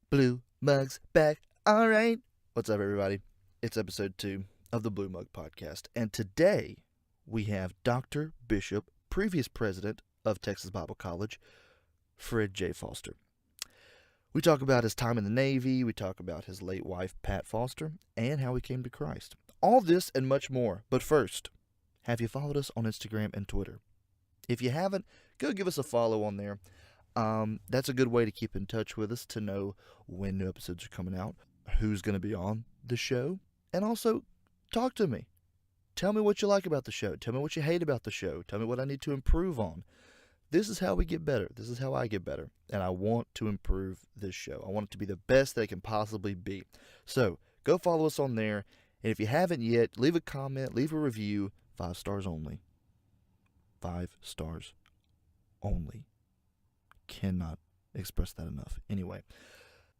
Blue Mug's back. All right. What's up, everybody? It's episode 2 of the Blue Mug Podcast. And today we have Dr. Bishop, previous president of Texas Bible College, Fred J. Foster. We talk about his time in the Navy. We talk about his late wife, Pat Foster, and how he came to Christ. All this and much more. But first, have you followed us on Instagram and Twitter? If you haven't, go give us a follow on there. That's a good way to keep in touch with us, to know when new episodes are coming out, who's going to be on the show, and also talk to me. Tell me what you like about the show. Tell me what you hate about the show. Tell me what I need to improve on. This is how we get better. This is how I get better. And I want to improve this show. I want it to be the best that it can possibly be. So go follow us on there. And if you haven't yet, leave a comment, leave a review. 5 stars only. 5 stars only. Cannot express that enough. Anyway,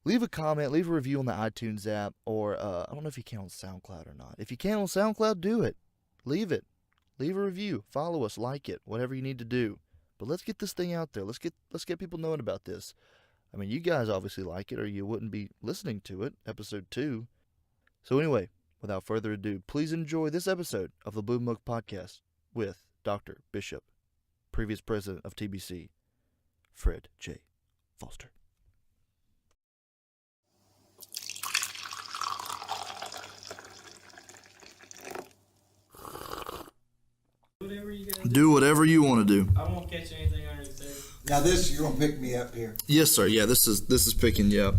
leave a comment, leave a review on the iTunes app, or I don't know if you can on SoundCloud or not. If you can on SoundCloud, do it. Leave it. Leave a review. Follow us. Like it. Whatever you need to do. But let's get this thing out there. Let's get people knowing about this. I mean, you guys obviously like it, or you wouldn't be listening to it. Episode 2. So anyway, without further ado, please enjoy this episode of the Blue Mug Podcast with Dr. Bishop, previous president of TBC, Fred J. Foster. Whatever you guys Do whatever you want to do. I won't catch anything under the table. Now this, you're gonna pick me up here. Yes, sir. Yeah, this is picking you up.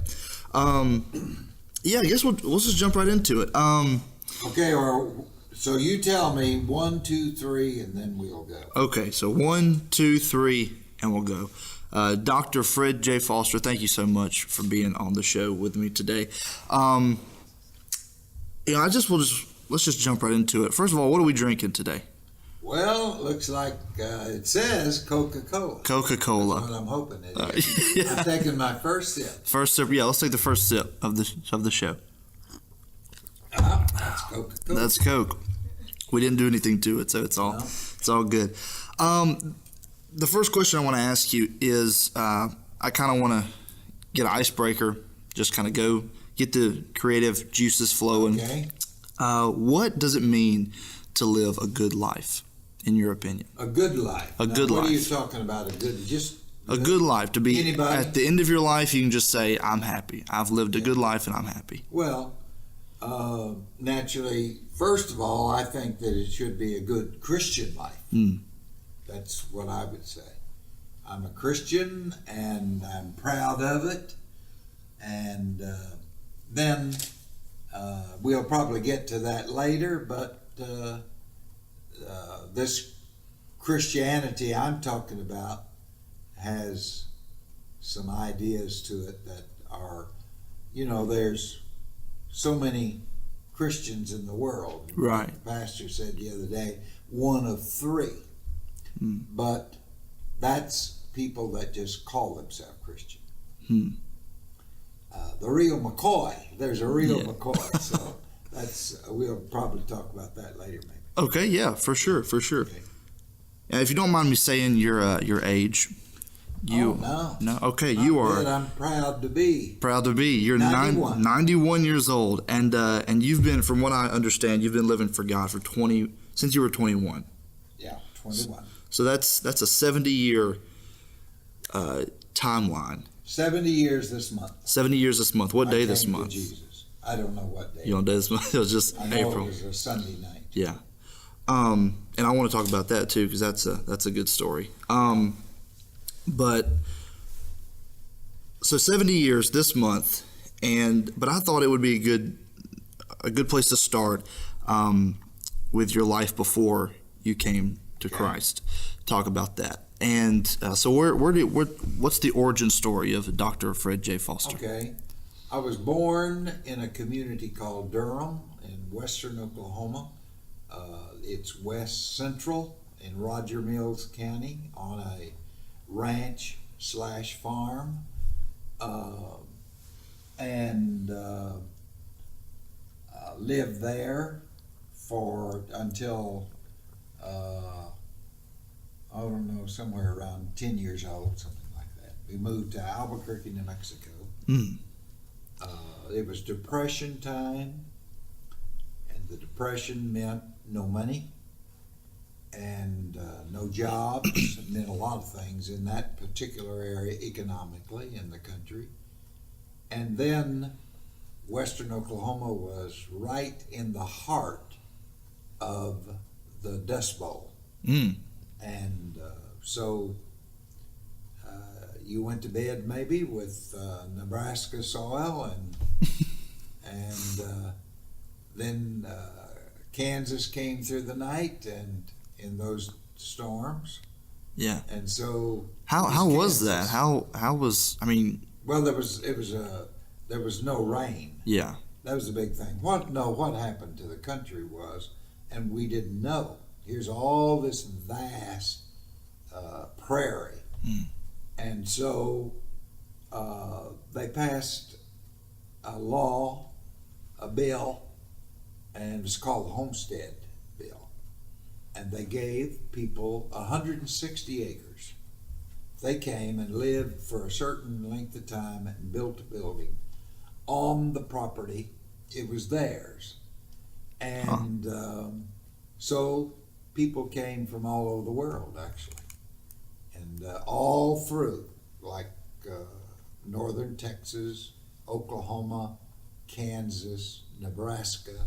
Yeah, I guess we'll just jump right into it. Okay, or so you tell me 1, 2, 3, and then we'll go. Okay, so 1, 2, 3, and we'll go. Dr. Fred J. Foster, thank you so much for being on the show with me today. Let's just jump right into it. First of all, what are we drinking today? Well, looks like it says Coca-Cola. Coca-Cola. That's what I'm hoping it is. Yeah. I'm taking my first sip. First sip. Yeah, let's take the first sip of the show. That's Coca-Cola. That's Coke. We didn't do anything to it, so it's all good. The first question I want to ask you is, I kind of want to get an icebreaker, just kind of go get the creative juices flowing. Okay. What does it mean to live a good life, in your opinion? A good life. A good life. What are you talking about? A good life, to be Anybody? at the end of your life, you can just say, I'm happy. I've lived a good life and I'm happy. Well, naturally, first of all, I think that it should be a good Christian life. That's what I would say. I'm a Christian and I'm proud of it. And then we'll probably get to that later, but this Christianity I'm talking about has some ideas to it that are, there's so many Christians in the world. Right. The pastor said the other day, 1 of 3. But that's people that just call themselves Christian. The real McCoy, there's a real McCoy, so we'll probably talk about that later maybe. Okay, yeah, for sure. Okay. If you don't mind me saying your age. No. Okay, you are. I'm proud to be. Proud to be. You're 91. 91 years old, and you've been, from what I understand, you've been living for God for since you were 21. Yeah, 21. So that's a 70-year timeline. 70 years this month. 70 years this month. What day this came to month? Jesus. I don't know what day. You know, day this month. It was just I know April. it was a Sunday night. Yeah. And I want to talk about that too, because that's a good story. But so 70 years this month, but I thought it would be a good place to start with your life before you came to Christ. Talk about that. And so what's the origin story of Dr. Fred J. Foster? Okay. I was born in a community called Durham in western Oklahoma. It's west central in Roger Mills County on a ranch/farm. And lived there until I don't know, somewhere around 10 years old, something like that. We moved to Albuquerque, New Mexico. it was Depression time, and the Depression meant no money and no jobs. It meant a lot of things in that particular area economically in the country. And then Western Oklahoma was right in the heart of the Dust Bowl. And so you went to bed maybe with Nebraska soil, and then Kansas came through the night and in those storms. Yeah. And so How was that? Kansas. How was, I mean, Well, there was no rain. yeah. That was the big thing. What happened to the country was, and we didn't know. Here's all this vast prairie, and so they passed a bill, and it was called the Homestead Bill, and they gave people 160 acres. They came and lived for a certain length of time and built a building on the property. It was theirs. And so people came from all over the world, actually. And all through, like northern Texas, Oklahoma, Kansas, Nebraska,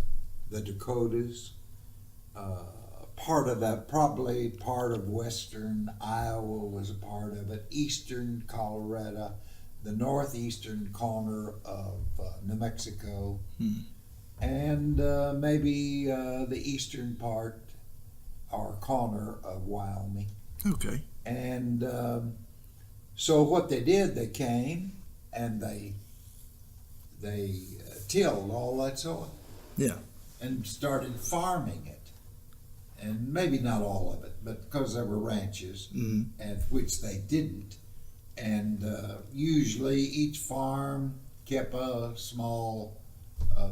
the Dakotas, part of that, probably part of western Iowa was a part of it, eastern Colorado, the northeastern corner of New Mexico, and maybe the eastern part or corner of Wyoming. Okay. And so what they did, they came and they tilled all that soil. Yeah. And started farming it. And maybe not all of it, but because there were ranches, and which they didn't. And usually each farm kept a small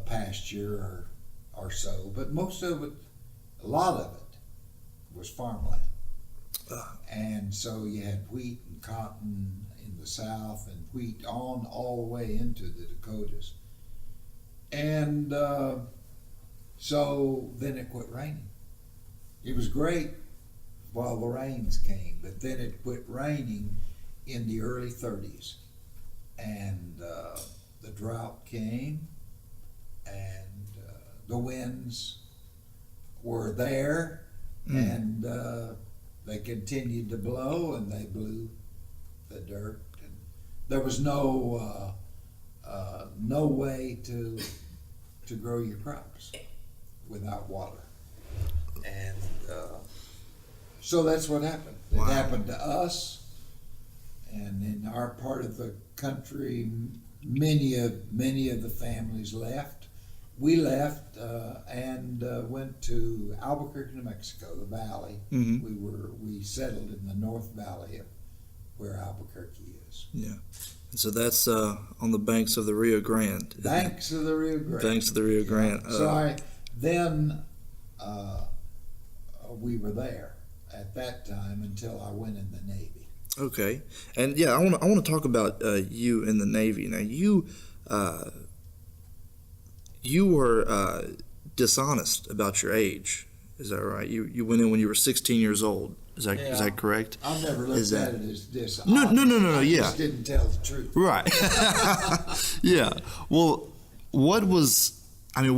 pasture or so, but most of it, a lot of it, was farmland. And so you had wheat and cotton in the south, and wheat on all the way into the Dakotas. And so then it quit raining. It was great while the rains came, but then it quit raining in the early 30s. And the drought came, and the winds were there, and they continued to blow, and they blew the dirt. And there was no way to grow your crops without water. And so that's what happened. Wow. It happened to us, and in our part of the country, many of the families left. We left and went to Albuquerque, New Mexico, the valley. We settled in the North Valley of where Albuquerque is. Yeah. And so that's on the banks of the Rio Grande. Banks of the Rio Grande. Banks of the Rio Grande. So we were there at that time until I went in the Navy. Okay. And yeah, I want to talk about you in the Navy. Now you were dishonest about your age. Is that right? You went in when you were 16 years old. Is that correct? I've never looked at it as dishonest. No. I Yeah. just didn't tell the truth. Right. Yeah. Well, what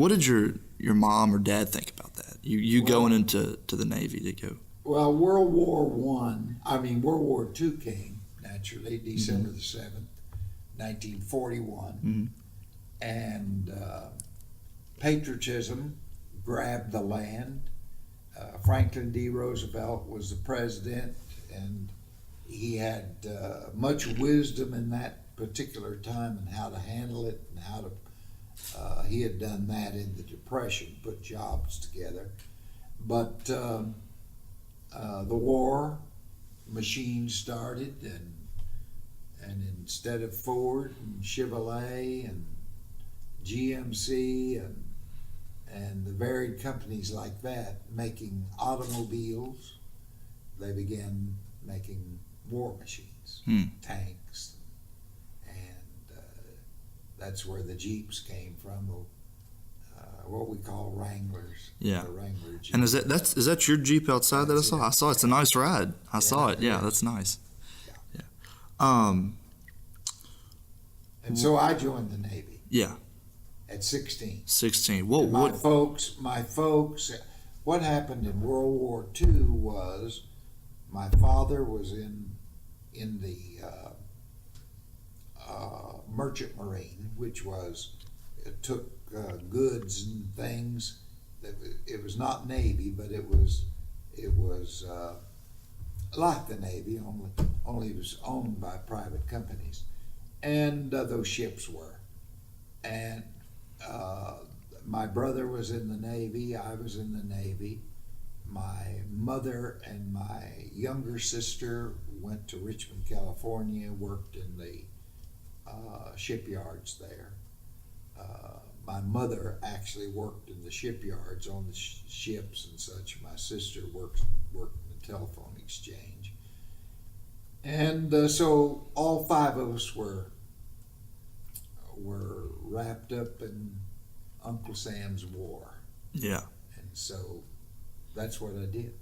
did your mom or dad think about that? You going into the Navy to go? Well, World War II came, naturally, December the 7th, 1941. And patriotism grabbed the land. Franklin D. Roosevelt was the president, and he had much wisdom in that particular time and how to handle it and how to he had done that in the Depression, put jobs together. But the war machines started, and instead of Ford and Chevrolet and GMC and the varied companies like that making automobiles, they began making war machines, tanks, and that's where the Jeeps came from, what we call Wranglers. Yeah. The Wrangler Jeep. And is that your Jeep outside that I That's saw? it. I saw it's a nice ride. I saw it. it Yeah, is. that's nice. Yeah. Yeah. And so I joined the Navy Yeah. at 16. 16. Whoa. And my folks, what happened in World War II was my father was in the Merchant Marine, which was, it took goods and things. It was not Navy, but it was like the Navy, only it was owned by private companies, and those ships were. And my brother was in the Navy. I was in the Navy. My mother and my younger sister went to Richmond, California, worked in the shipyards there. My mother actually worked in the shipyards on the ships and such. My sister worked in the telephone exchange. And so all five of us were wrapped up in Uncle Sam's war. Yeah. And so that's what I did.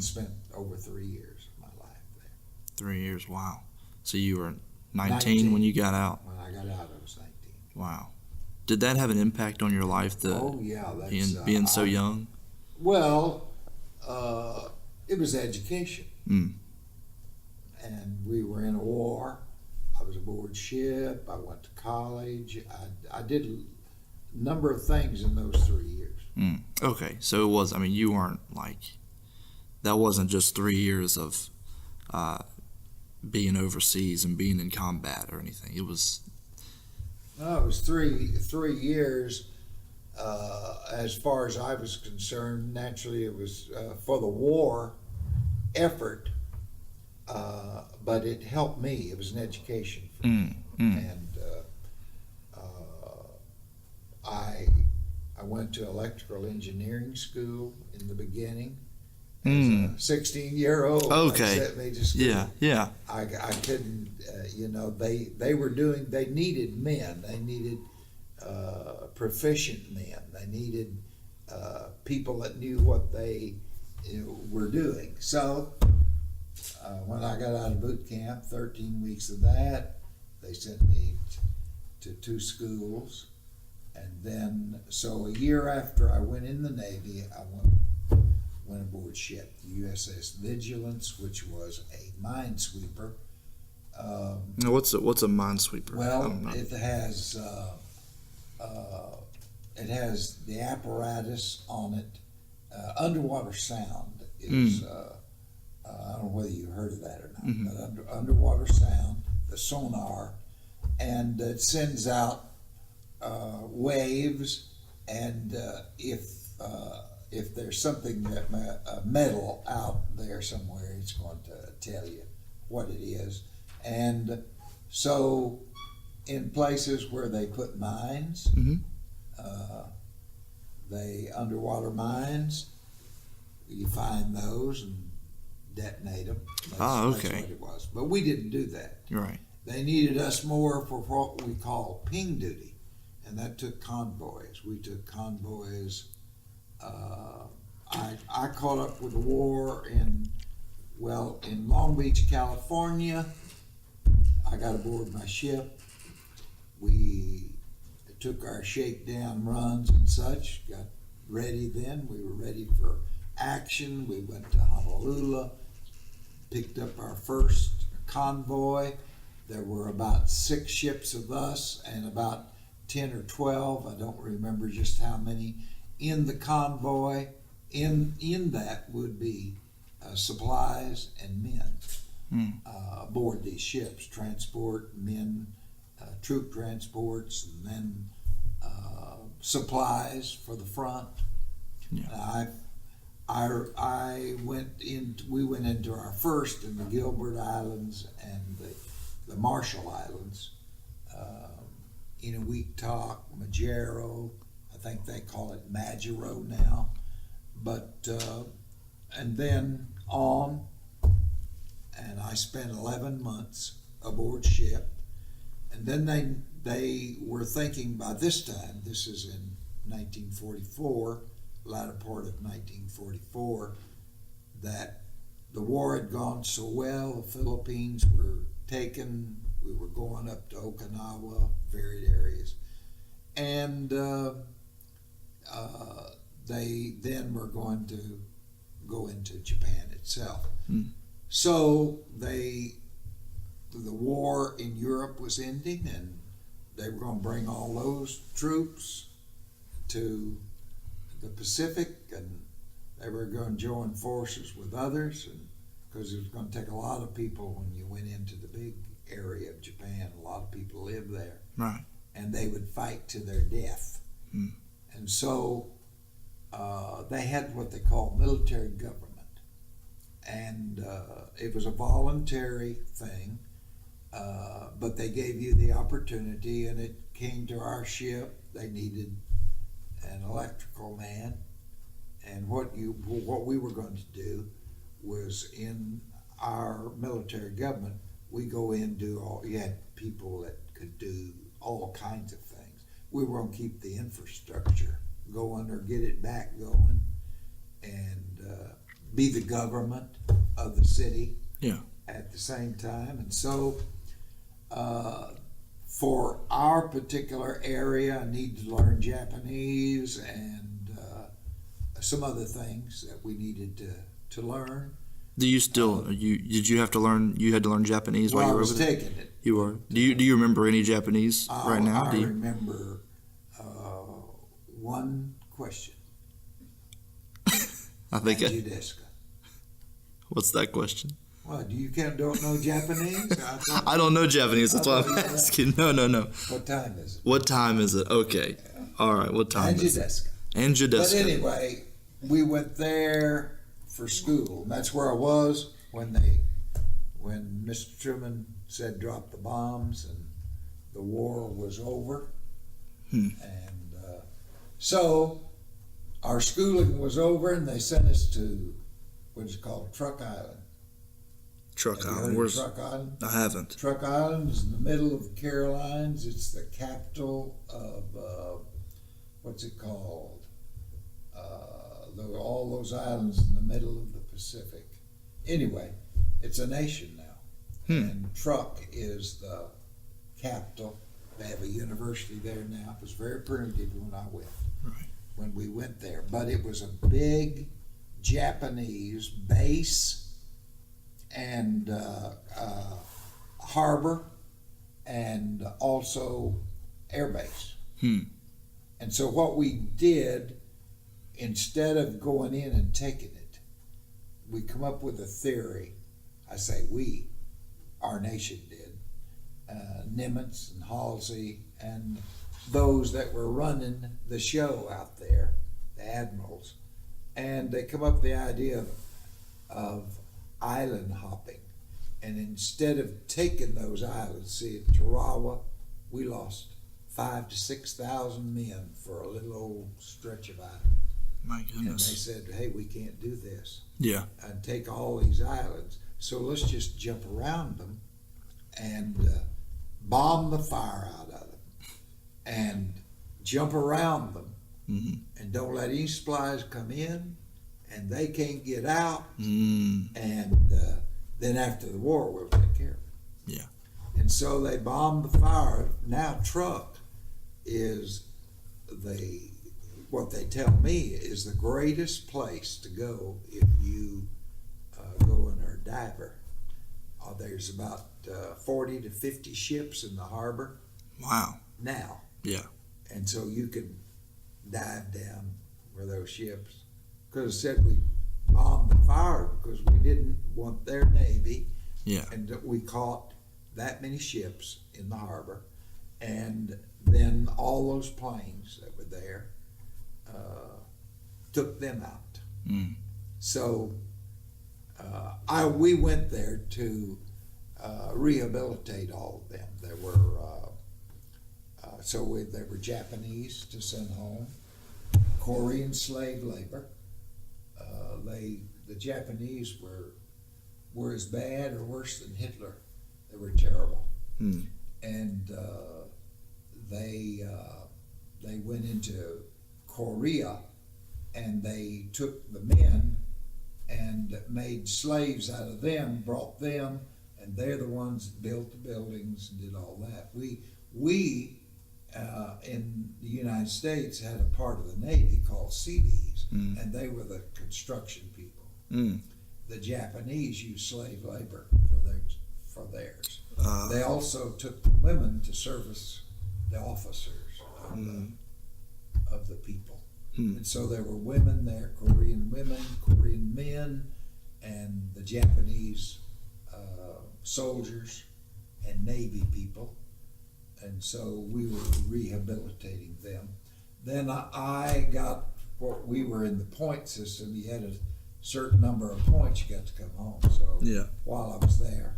Spent over 3 years of my life there. 3 years. Wow. So you were 19 when you got out. When I got out, I was 19. Wow. Did that have an impact on your life? Oh yeah, that's Being so young. Well, it was education, Mm. and we were in a war. I was aboard ship. I went to college. I did a number of things in those 3 years. Mm. Okay, so it was. I mean, you weren't like that. Wasn't just 3 years of being overseas and being in combat or anything. It was. No, it was three years. As far as I was concerned, naturally it was for the war effort, but it helped me. It was an education for me, and I went to electrical engineering school in the beginning. As a 16-year-old, Okay. They sent me to school. Yeah. I couldn't, they needed men. They needed proficient men. They needed people that knew what they were doing. So when I got out of boot camp, 13 weeks of that, they sent me to 2 schools. And then, so a year after I went in the Navy, I went aboard ship, the USS Vigilance, which was a minesweeper. Now, what's a minesweeper? I Well, don't know. it has the apparatus on it. Underwater sound is. I don't know whether you heard of that or not, but underwater sound, the sonar, and it sends out waves, and if there's something that metal out there somewhere, it's going to tell you what it is. And so in places where they put mines, they underwater mines, you find those and detonate them. Okay. That's what it was. But we didn't do that. Right. They needed us more for what we call ping duty, and that took convoys. We took convoys. I caught up with the war in Long Beach, California. I got aboard my ship. We took our shakedown runs and such, got ready then. We were ready for action. We went to Honolulu, picked up our first convoy. There were about 6 ships of us and about 10 or 12, I don't remember just how many, in the convoy. In that would be supplies and men aboard these ships, transport men, troop transports, and then supplies for the front. Yeah. We went into our first in the Gilbert Islands and the Marshall Islands, Inuit-Tok, Majero, I think they call it Majero now, but and then on, and I spent 11 months aboard ship, and then they were thinking by this time, this is in 1944, latter part of 1944, that the war had gone so well, the Philippines were taken, we were going up to Okinawa, varied areas, and they then were going to go into Japan itself. So the war in Europe was ending, and they were going to bring all those troops to the Pacific, and they were going to join forces with others, and because it was going to take a lot of people when you went into the big area of Japan. A lot of people lived there, Right. and they would fight to their death. And so they had what they call military government, and it was a voluntary thing, but they gave you the opportunity, and it came to our ship. They needed an electrical man, and what we were going to do was, in our military government, we go in and do all. You had people that could do all kinds of things. We were going to keep the infrastructure going or get it back going, and be the government of the city at the same time. And so for our particular area, I need to learn Japanese and some other things that we needed to learn. Do you still did you have to learn? You had to learn Japanese while you I were was over there? taking it. You were. Do you remember any Japanese right now? I remember one question. I think. Judeska. What's that question? Well, don't know Japanese? I don't know Japanese. That's why I'm asking. No. What time is it? What time is it? Okay. All right. What time is it? Judeska. And But Judeska. anyway, we went there for school. And that's where I was when Mr. Truman said drop the bombs and the war was over. And so our schooling was over, and they sent us to what is called Truck Island. Truck Have you heard Island. of Where's? Truck Island? I haven't. Truck Island is in the middle of the Carolines. It's the capital of what's it called? All those islands in the middle of the Pacific. Anyway, it's a nation now, and Truck is the capital. They have a university there now. It was very primitive when I went. Right. When we went there, but it was a big Japanese base and harbor, and also air base. And so what we did, instead of going in and taking it, we come up with a theory. I say we, our nation did. Nimitz and Halsey and those that were running the show out there, the admirals, and they come up with the idea of island hopping. And instead of taking those islands, see, at Tarawa, we lost 5,000 to 6,000 men for a little old stretch of island. My And they goodness. said, hey, we can't do this Yeah. and take all these islands, so let's just jump around them and bomb the fire out of them and jump around them, and don't let any supplies come in, and they can't get out, and then after the war we'll take care of it. Yeah. And so they bombed the fire. Now Truck is what they tell me is the greatest place to go if you go in a diver. There's about 40 to 50 ships in the harbor Wow. now. Yeah. And so you can dive down where those ships, because it said we bombed the fire because we didn't want their navy. Yeah. And that we caught that many ships in the harbor, and then all those planes that were there took them out. So we went there to rehabilitate all of them. There were there were Japanese to send home, Korean slave labor. The Japanese were as bad or worse than Hitler. They were terrible. And they went into Korea, and they took the men and made slaves out of them, brought them, and they're the ones that built the buildings and did all that. We in the United States had a part of the Navy called Seabees, and they were the construction people. The Japanese used slave labor for theirs. They also took the women to service the officers of the people. And so there were women there, Korean women, Korean men, and the Japanese soldiers and Navy people. And so we were rehabilitating them. Then I got what we were in the point system. You had a certain number of points you got to come home. So while I was there,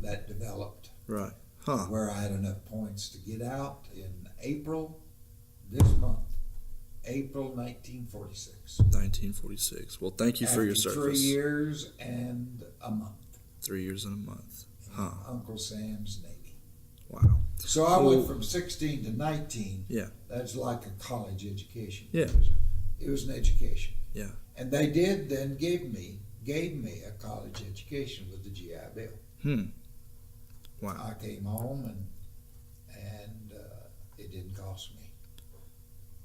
that developed. Right. Where I had enough points to get out in April this month. April 1946. 1946. Well, thank you for your service. 3 years and a month. 3 years and a month. Uncle Sam's Navy. Wow. So I went from 16 to 19. Yeah. That's like a college education. Yeah. It was an education. Yeah. And they did then gave me a college education with the GI Bill. Wow. I came home and it didn't cost me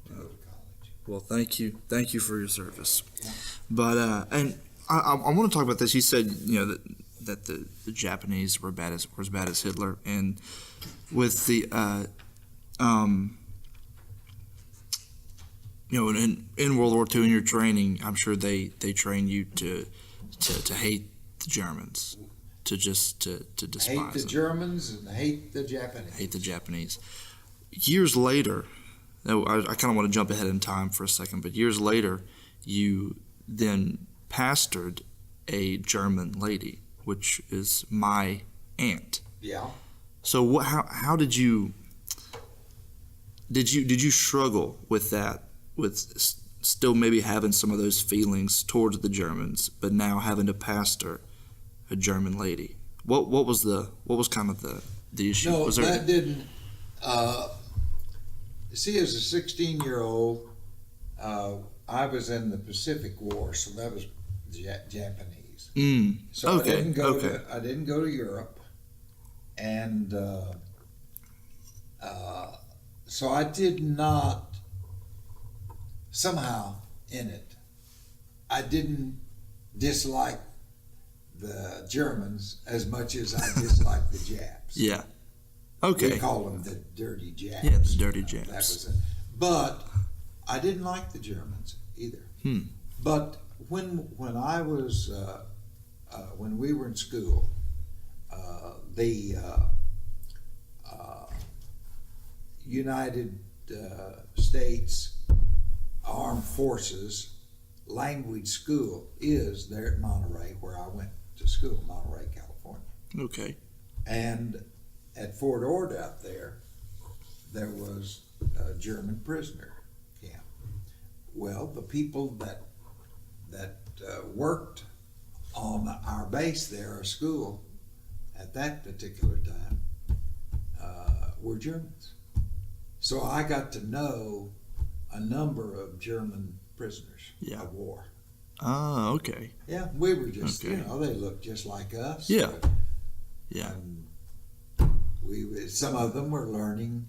to go to college. Well, thank you for your service. Yeah. But and I want to talk about this. You said that the Japanese were as bad as Hitler, and with the in World War II in your training, I'm sure they trained you to hate the Germans, to despise Hate the them. Germans and hate the Japanese. Hate the Japanese. Years later, I kind of want to jump ahead in time for a second, but years later, you then pastored a German lady, which is my aunt. Yeah. So how did you struggle with that, with still maybe having some of those feelings towards the Germans, but now having to pastor a German lady? What was kind of the issue? No, was there, that didn't. See, as a 16-year-old, I was in the Pacific War, so that was Japanese. So okay. I didn't go to Europe, and so I did not. Somehow in it, I didn't dislike the Germans as much as I disliked the Japs. Yeah. Okay. We call them the dirty Japs. Yeah, the dirty Japs. That was it. But I didn't like the Germans either. But when I was when we were in school, the United States Armed Forces language school is there at Monterey, where I went to school, Monterey, California. Okay. And at Fort Ord out there was a German prisoner camp. Well, the people that worked on our base there, our school, at that particular time, were Germans. So I got to know a number of German prisoners of war. Ah, okay. Yeah, we were just, they looked just like us. Yeah. Yeah. And some of them were learning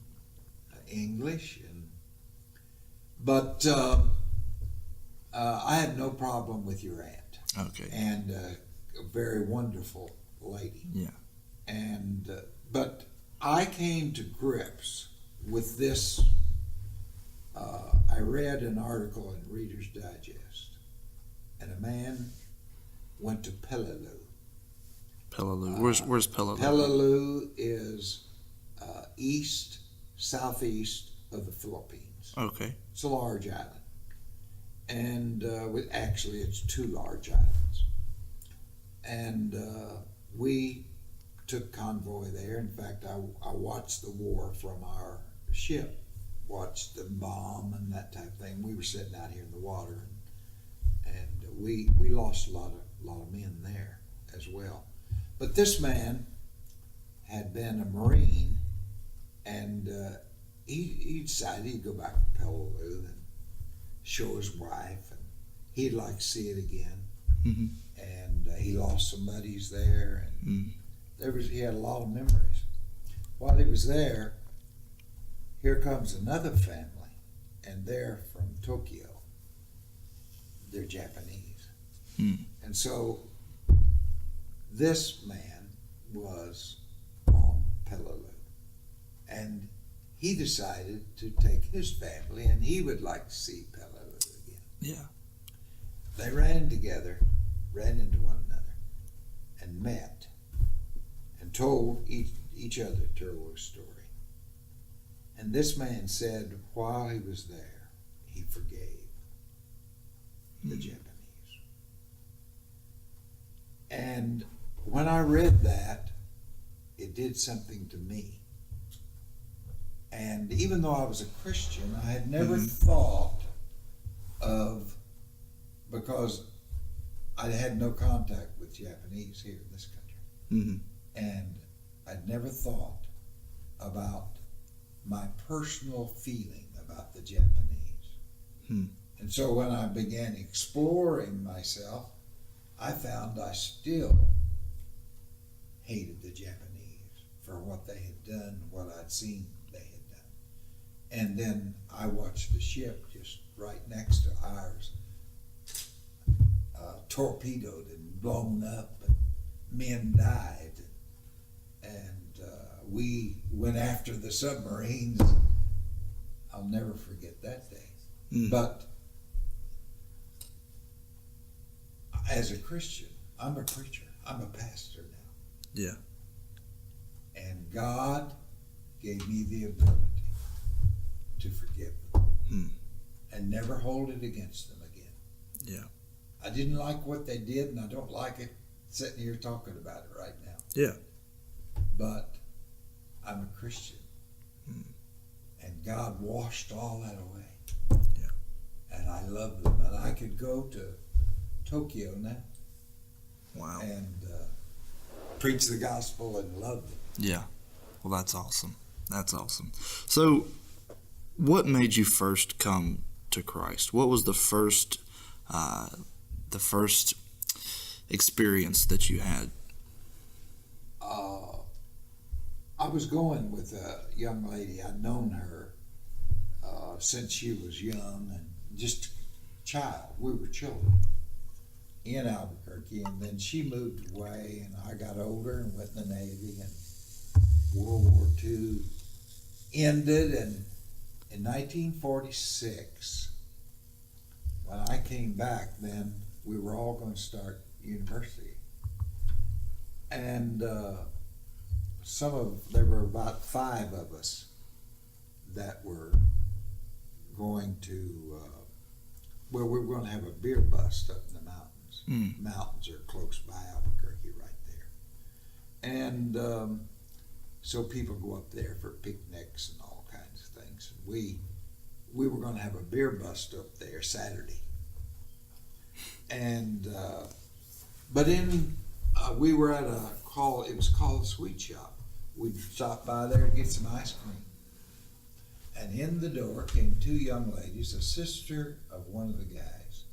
English, but I had no problem with your aunt. Okay. And a very wonderful lady. Yeah. And but I came to grips with this. I read an article in Reader's Digest, and a man went to Peleliu. Peleliu. Where's Peleliu? Peleliu is southeast of the Philippines. Okay. It's a large island, and actually it's two large islands. And we took convoy there. In fact, I watched the war from our ship, watched them bomb and that type of thing. We were sitting out here in the water, and we lost a lot of men there as well. But this man had been a Marine And he decided he'd go back to Peleliu and show his wife, and he'd like to see it again. Mm-hmm. And he lost some buddies there, and Mm. he had a lot of memories. While he was there, here comes another family, and they're from Tokyo. They're Japanese. Mm. And so this man was on Peleliu, and he decided to take his family, and he would like to see Peleliu again. Yeah. They ran together, ran into one another, and met, and told each other a story. And this man said while he was there, he forgave the Japanese. And when I read that, it did something to me. And even though I was a Christian, I had never thought of, because I had no contact with Japanese here in this country. Mm-hmm. And I'd never thought about my personal feeling about the Japanese. Hmm. And so when I began exploring myself, I found I still hated the Japanese for what they had done, what I'd seen they had done. And then I watched the ship just right next to ours, torpedoed and blown up, and men died. And we went after the submarines. I'll never forget that day. Mm. But as a Christian, I'm a preacher. I'm a pastor now. Yeah. And God gave me the ability to forgive them and never hold it against them again. Yeah. I didn't like what they did, and I don't like it sitting here talking about it right now. Yeah. But I'm a Christian. And God washed all that away. Yeah. And I love them. And I could go to Tokyo now Wow. and preach the gospel and love them. Yeah. Well, that's awesome. That's awesome. So, what made you first come to Christ? What was the first experience that you had? I was going with a young lady. I'd known her since she was young and just a child. We were children in Albuquerque, and then she moved away, and I got older and went in the Navy, and World War II ended, and in 1946, when I came back, then we were all going to start university. And there were about 5 of us that were going to, we were going to have a beer bust up in the mountains. Mountains are close by Albuquerque right there. And so people go up there for picnics and all kinds of things. And we were going to have a beer bust up there Saturday. And, but we were at it was called a sweet shop. We'd stop by there and get some ice cream. And in the door came 2 young ladies, a sister of one of the guys,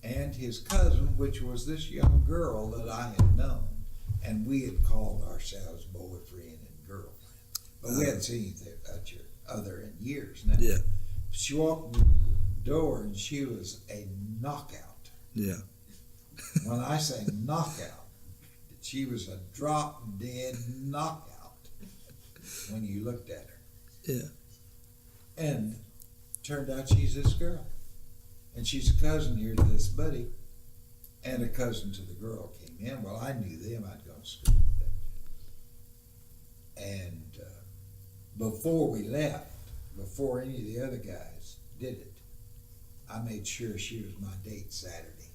and his cousin, which was this young girl that I had known, and we had called ourselves boyfriend and girlfriend. But we hadn't seen each other in years now. Yeah. She walked in the door and she was a knockout. Yeah. When I say knockout, she was a drop dead knockout when you looked at her. Yeah. And turned out she's this girl. And she's a cousin here to this buddy, and a cousin to the girl came in. Well, I knew them. I'd gone to school with them. And before we left, before any of the other guys did it, I made sure she was my date Saturday.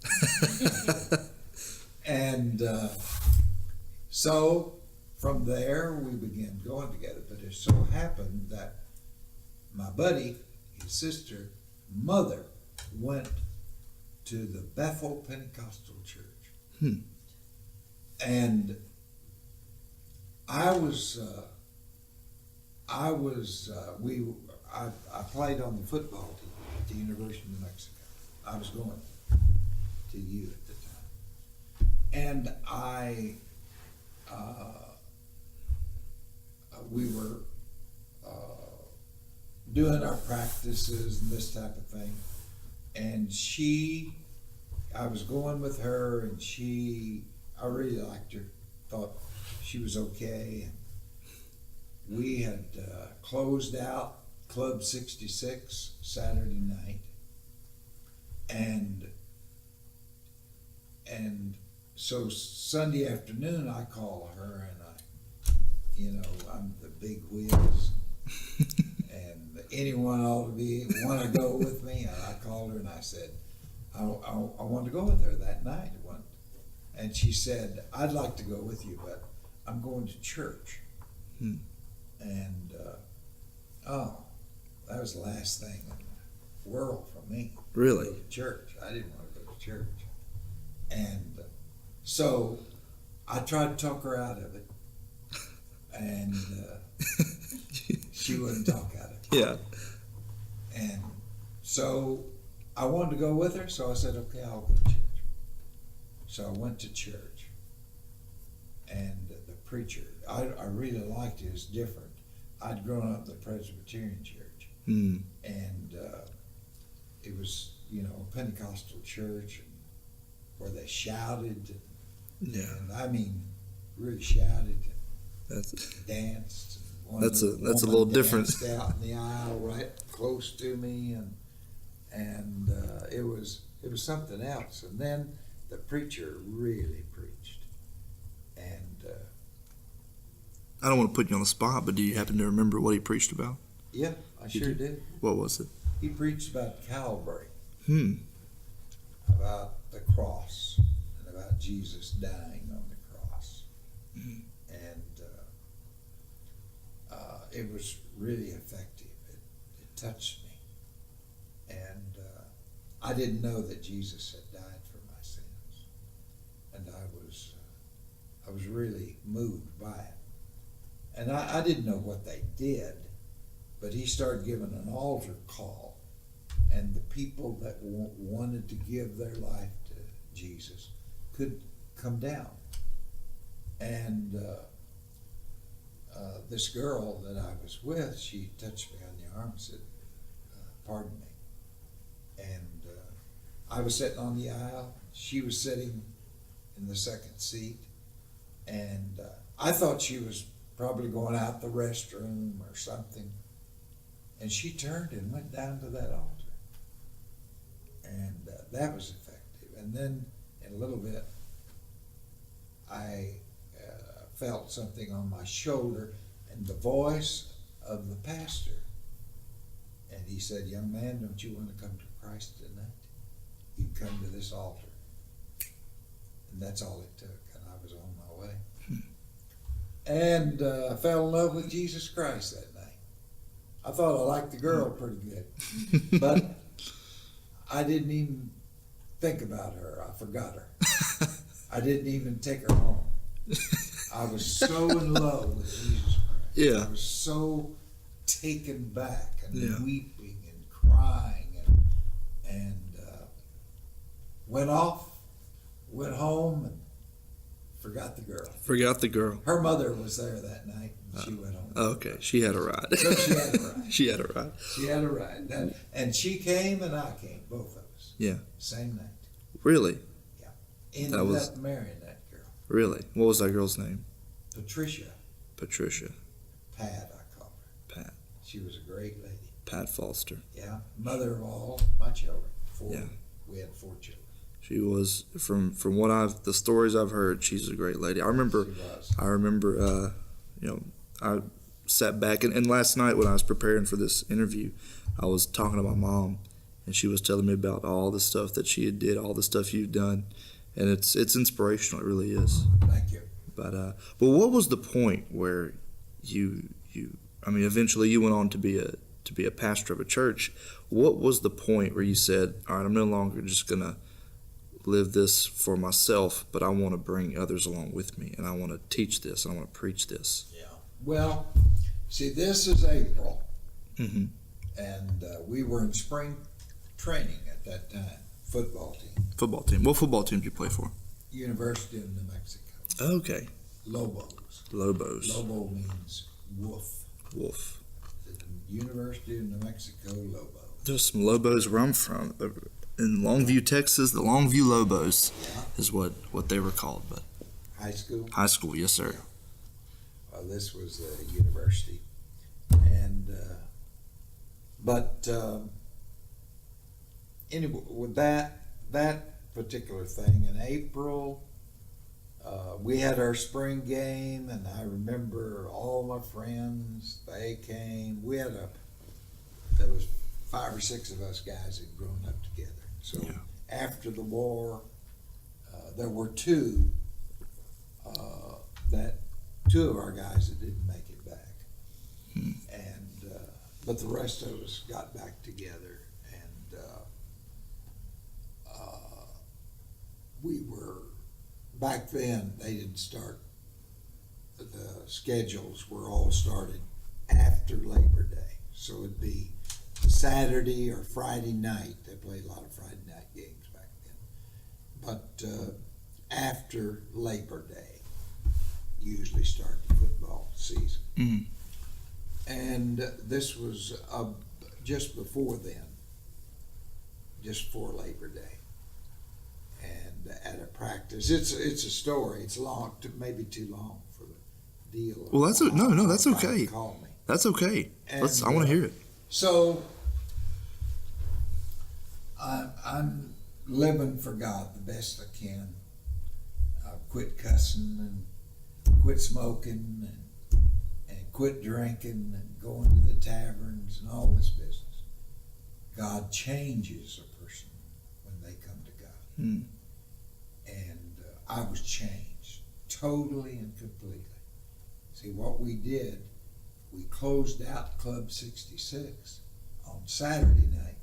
And so from there, we began going together. But it so happened that my buddy, his sister, mother, went to the Bethel Pentecostal Church. And I was I was, I played on the football team at the University of New Mexico. I was going to U at the time. And we were doing our practices and this type of thing. And I was going with her, and I really liked her, thought she was okay. And we had closed out Club 66 Saturday night. And so Sunday afternoon, I call her, and I'm the big whiz, and anyone ought to want to go with me. And I called her and I said, I want to go with her that night. And she said, I'd like to go with you, but I'm going to church. And that was the last thing in the world for me. Really? To go to church. I didn't want to go to church. And so I tried to talk her out of it, and she wouldn't talk out of it. Yeah. And so I wanted to go with her, so I said, okay, I'll go to church. So I went to church, and the preacher, I really liked it. It was different. I'd grown up in the Presbyterian church, and it was, a Pentecostal church where they shouted, and I mean, really shouted, danced. That's a little different. Danced out in the aisle right close to me, and it was something else. And then the preacher really preached, and I don't want to put you on the spot, but do you happen to remember what he preached about? yeah, I sure did. What was it? He preached about Calvary, about the cross, and about Jesus dying on the cross, and it was really effective. It touched me, and I didn't know that Jesus had died for my sins, and I was really moved by it. And I didn't know what they did, but he started giving an altar call, and the people that wanted to give their life to Jesus could come down. And this girl that I was with, she touched me on the arm and said, pardon me. And I was sitting on the aisle. She was sitting in the second seat. And I thought she was probably going out the restroom or something. And she turned and went down to that altar. And that was effective. And then in a little bit, I felt something on my shoulder, and the voice of the pastor. And he said, young man, don't you want to come to Christ tonight? You come to this altar. And that's all it took, and I was on my way. And I fell in love with Jesus Christ that night. I thought I liked the girl pretty good, but I didn't even think about her. I forgot her. I didn't even take her home. I was so in love with Jesus Christ. Yeah. I was so taken back and weeping and crying, and went home and forgot the girl. Forgot the girl. Her mother was there that night, and she went home. Okay, she had a ride. So she had a ride. She had a ride. She had a ride. And she came and I came, both of us. Yeah. Same night. Really? Yeah. Ended up marrying that girl. Really? What was that girl's name? Patricia. Patricia. Pat, I call her. Pat. She was a great lady. Pat Foster. Yeah. Mother of all my children. We had 4 children. She was, from what the stories I've heard, she's a great lady. I remember, I sat back and last night when I was preparing for this interview, I was talking to my mom, and she was telling me about all the stuff that she had did, all the stuff you've done, and it's inspirational. It really is. Thank you. But what was the point where eventually you went on to be a pastor of a church? What was the point where you said, all right, I'm no longer just gonna live this for myself, but I want to bring others along with me, and I want to teach this, and I want to preach this? Yeah. Well, See, this is April, Mm-hmm. and we were in spring training at that time. Football team, Football team. What football team did you play for? University of New Mexico. Okay. Lobos. Lobos. Lobo means wolf. Wolf. The University of New Mexico Lobos. There's some Lobos where I'm from. In Longview, Texas, the Longview Lobos Yeah. is what they were called. But High school. high school, yes, sir. Well, this was a university, and but anyway, with that particular thing in April, we had our spring game, and I remember all my friends. They came. There was 5 or 6 of us guys had grown up together. So Yeah. after the war, there were two of our guys that didn't make it back, and but the rest of us got back together, and we were back then. They didn't start. The schedules were all started after Labor Day, so it'd be Saturday or Friday night. They played a lot of Friday night games back then, but after Labor Day usually start the football season. Mm. And this was just before then, just before Labor Day. And at a practice, it's a story. It's long, maybe too long for the deal. Well, that's no, that's okay. Call me. That's okay. And, I want to hear it. So I'm living for God the best I can. I've quit cussing and quit smoking and quit drinking and going to the taverns and all this business. God changes a person when they come to God. Mm. And I was changed totally and completely. See, what we did, we closed out Club 66 on Saturday night,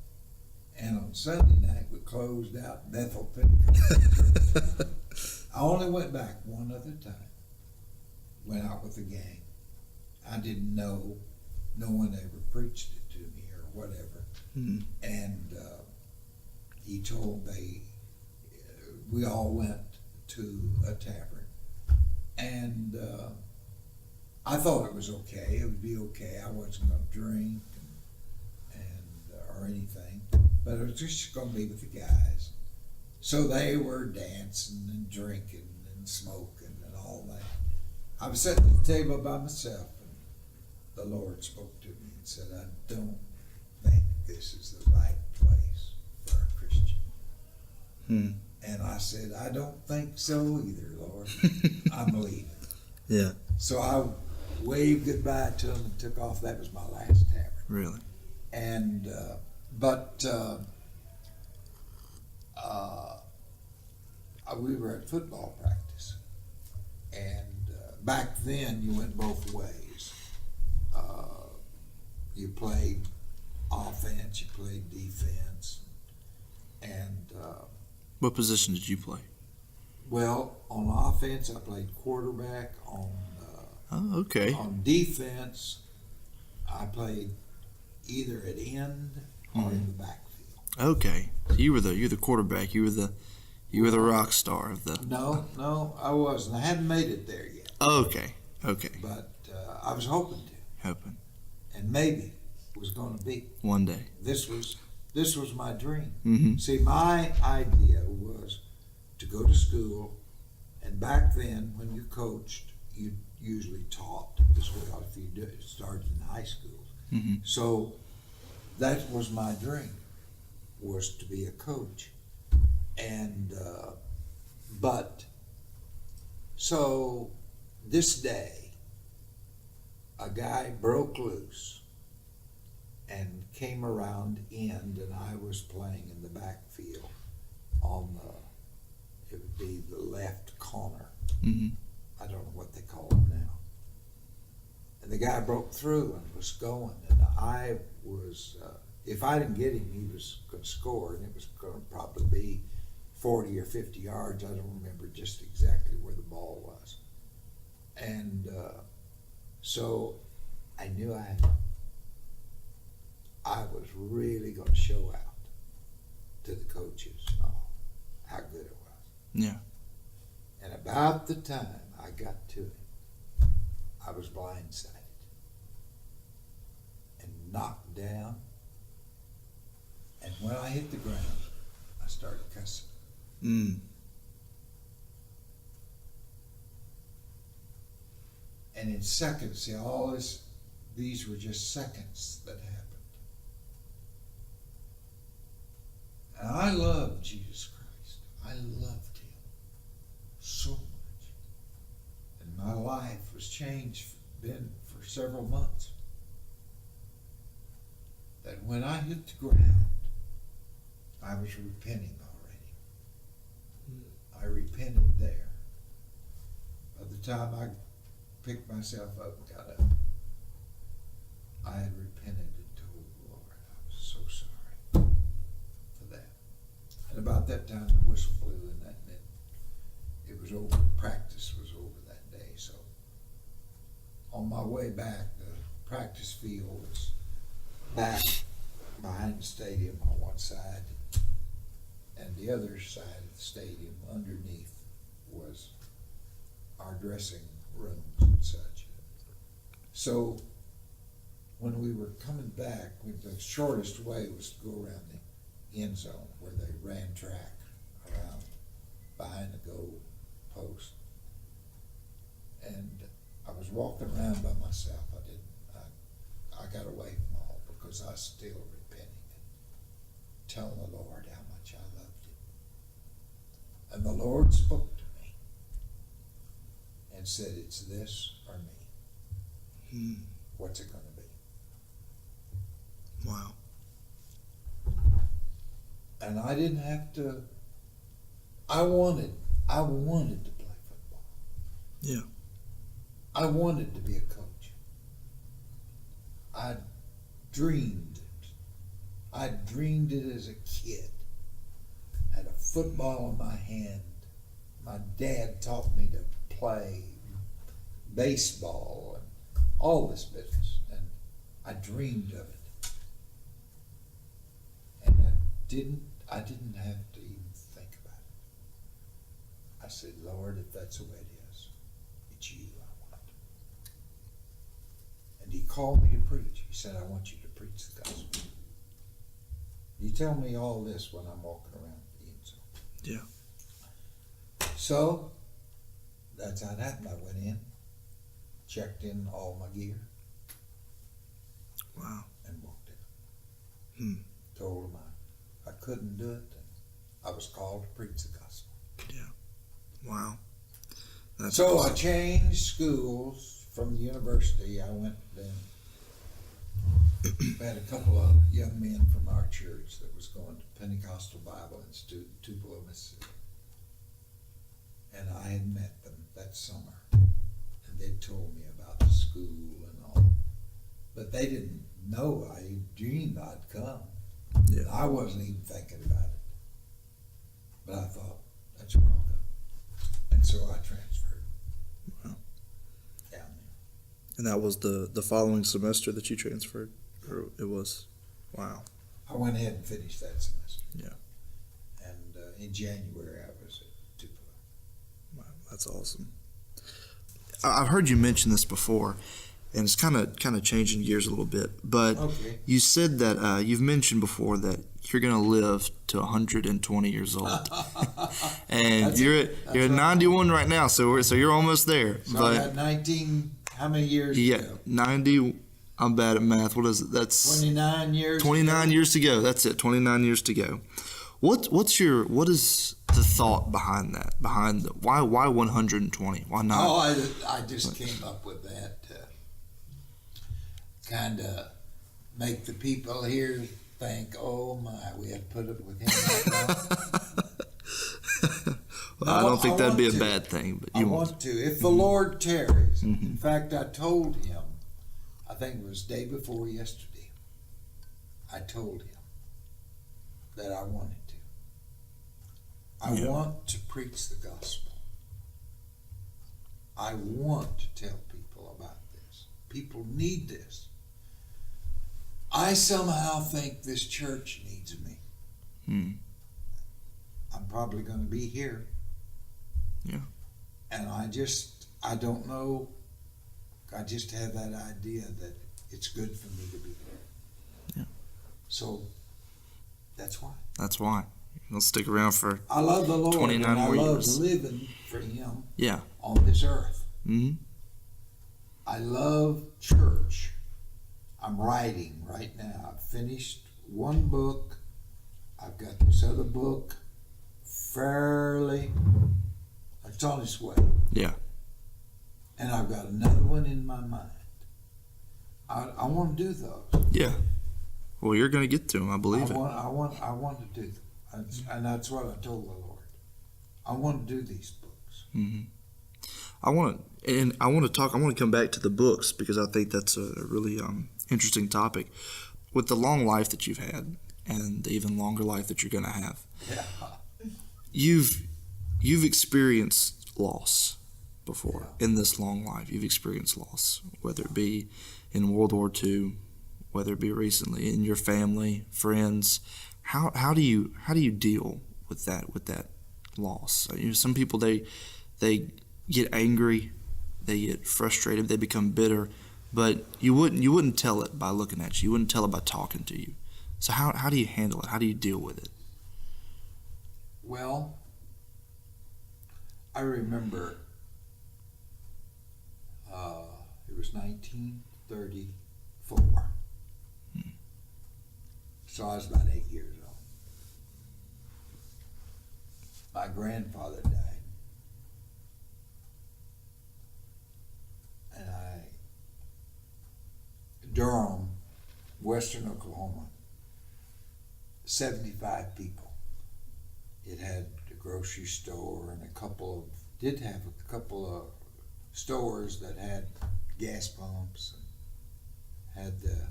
and on Sunday night we closed out Bethel Pentecostal. I only went back one other time. Went out with the gang. I didn't know. No one ever preached it to me or whatever. Mm. And he told we all went to a tavern, and I thought it was okay. It would be okay. I wasn't going to drink or anything, but it was just going to be with the guys. So they were dancing and drinking and smoking and all that. I was sitting at the table by myself, and the Lord spoke to me and said, "I don't think this is the right place for a Christian." Mm. And I said, "I don't think so either, Lord. I'm leaving." Yeah. So I waved goodbye to him and took off. That was my last tavern. Really. And we were at football practice, and back then you went both ways. You played offense, you played defense, and What position did you play? well, on offense I played quarterback. Oh, okay. On defense, I played either at end or in the backfield. Okay. So you're the quarterback. You were the rock star of the. No, I wasn't. I hadn't made it there yet. Okay. But I was hoping to, Hoping and maybe was going to be. one day. This was my dream. Mm-hmm. See, my idea was to go to school, and back then, when you coached, you usually taught as well if you started in high school. Mm-hmm. So that was my dream, was to be a coach. And but so this day a guy broke loose and came around end, and I was playing in the backfield on it would be the left corner. Mm-hmm. I don't know what they call it now. And the guy broke through and was going, and I was, if I didn't get him, he was going to score, and it was going to probably be 40 or 50 yards. I don't remember just exactly where the ball was. And so I knew I was really going to show out to the coaches how good it was. Yeah. And about the time I got to it, I was blindsided and knocked down. And when I hit the ground, I started cussing. And in seconds, see, these were just seconds that happened. And I loved Jesus Christ. I loved him so much. And my life was changed for several months. That when I hit the ground, I was repenting already. I repented there. By the time I picked myself up and got up, I had repented and told the Lord I was so sorry for that. And about that time, the whistle blew, and that meant it was over. Practice was over that day. So on my way back, the practice field was back behind the stadium on one side, and the other side of the stadium underneath was our dressing rooms and such. So when we were coming back, the shortest way was to go around the end zone where they ran track around behind the goal post. And I was walking around by myself. I got away from all because I was still repenting and telling the Lord how much I loved him. And the Lord spoke to me and said, it's this or me. What's it going to be? Wow. And I didn't have to. I wanted to play football. Yeah. I wanted to be a coach. I dreamed it. I dreamed it as a kid. I had a football in my hand. My dad taught me to play baseball and all this business, and I dreamed of it. And I didn't have to even think about it. I said, Lord, if that's the way it is, it's you I want. And he called me to preach. He said, I want you to preach the gospel. You tell me all this when I'm walking around the end zone. Yeah. So that's how it happened. I went in, checked in all my gear. Wow. And walked in. Told them I couldn't do it, and I was called to preach the gospel. Yeah. Wow. That's so awesome. I changed schools from the university. I went then. We had a couple of young men from our church that was going to Pentecostal Bible Institute in Tupelo, Mississippi. And I had met them that summer. And they told me about the school and all. But they didn't know I dreamed I'd come. Yeah. I wasn't even thinking about it. But I thought, that's where I'll go. And so I transferred. Wow. Down there. And that was the following semester that you transferred? Or it was? Wow. I went ahead and finished that semester. Yeah. And in January I was at Tupelo. Wow, that's awesome. I've heard you mention this before, and it's kind of changing gears a little bit. But Okay. you said that you've mentioned before that you're going to live to 120 years old, and you're at 91 right now. So you're almost there. So but I got 19. How many years yeah, ago? 90. I'm bad at math. What is it? That's 29 years. 29 ago. years to go. That's it. 29 years to go. What is the thought behind that? Behind why 120? Why not? Oh, I just came up with that to kind of make the people here think, oh my, we had to put up with him that long. Well, I don't think that'd be a want to. bad thing, but I you want to. If the Lord tarries. In fact, I told him, I think it was day before yesterday, I told him that I wanted to. I want to preach the gospel. I want to tell people about this. People need this. I somehow think this church needs me. I'm probably going to be here. Yeah. And I don't know. I just have that idea that it's good for me to be here. Yeah. So that's why. That's why. You'll stick around for I love the Lord. 29 and I more love years. living for Him Yeah. on this earth. Mm-hmm. I love church. I'm writing right now. I've finished one book. I've got this other book it's on its way. Yeah. And I've got another one in my mind. I want to do those. Yeah. Well, you're going to get to them. I believe it. I want to do them. And that's what I told the Lord. I want to do these books. Mm-hmm. I want to come back to the books because I think that's a really interesting topic. With the long life that you've had and the even longer life that you're going to have, Yeah. you've experienced loss before. In this long life. You've experienced loss, whether it be in World War II, whether it be recently in your family, friends. How do you deal with that loss? Some people they get angry, they get frustrated, they become bitter, but you wouldn't tell it by looking at you. You wouldn't tell it by talking to you. So how do you handle it? How do you deal with it? Well, I remember it was 1934. So I was about 8 years old. My grandfather died. And Durham, western Oklahoma, 75 people. It had a grocery store and did have a couple of stores that had gas pumps and had the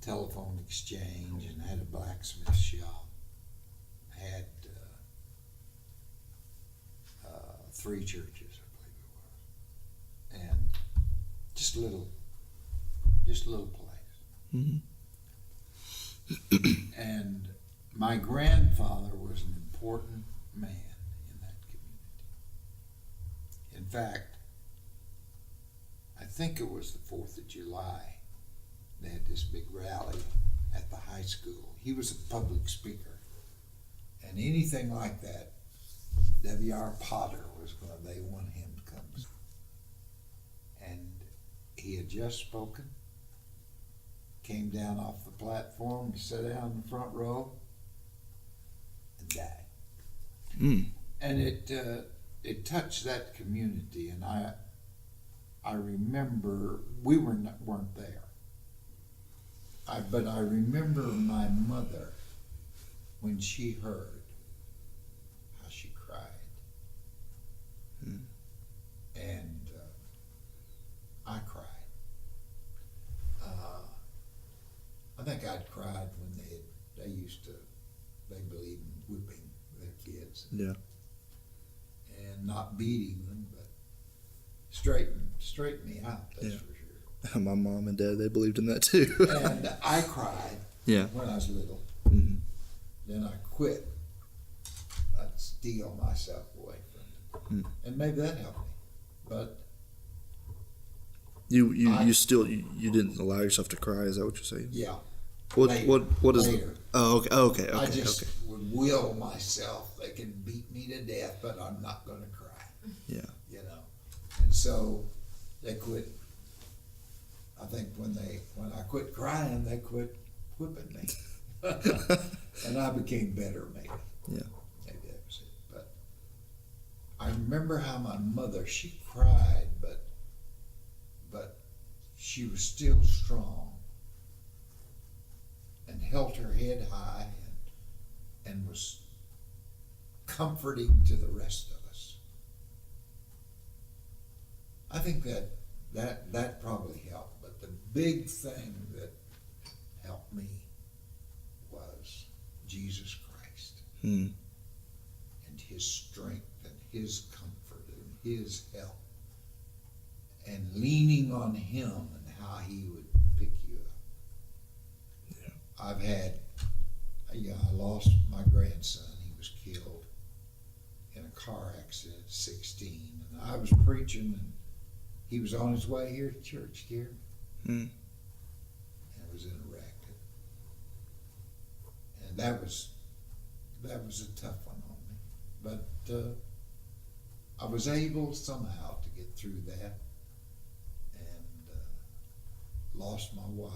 telephone exchange and had a blacksmith shop, had 3 churches, I believe it was, and just a little place. Mm-hmm. And my grandfather was an important man in that community. In fact, I think it was the 4th of July. They had this big rally at the high school. He was a public speaker. And anything like that, W.R. Potter they wanted him to come. And he had just spoken, came down off the platform, sat down in the front row, and died. And it touched that community, and I remember we weren't there. But I remember my mother when she heard how she cried. And I cried. I think I'd cried when they believed in whipping their kids. Yeah. And not beating them, but straighten me out, that's for sure. My mom and dad, they believed in that too. And I cried when I was little. Mm-hmm. Then I quit. I'd steal myself away from it. And maybe that helped me. But you didn't allow yourself to cry, is that what you're saying? Yeah. What is later. Okay. I just would will myself. They can beat me to death, but I'm not going to cry. Yeah. And so they quit. I think when I quit crying, they quit whipping me, and I became better, maybe. Yeah. Maybe that was it. But I remember how my mother, she cried, but she was still strong and held her head high and was comforting to the rest of us. I think that probably helped, but the big thing that helped me was Jesus Christ and His strength and His comfort and His help, and leaning on him and how he would pick you up. Yeah. I've had, I lost my grandson. He was killed in a car accident at 16. And I was preaching, and he was on his way here to church, Gary. Mm. And was in a wreck. And that was a tough one on me. But I was able somehow to get through that, and lost my wife,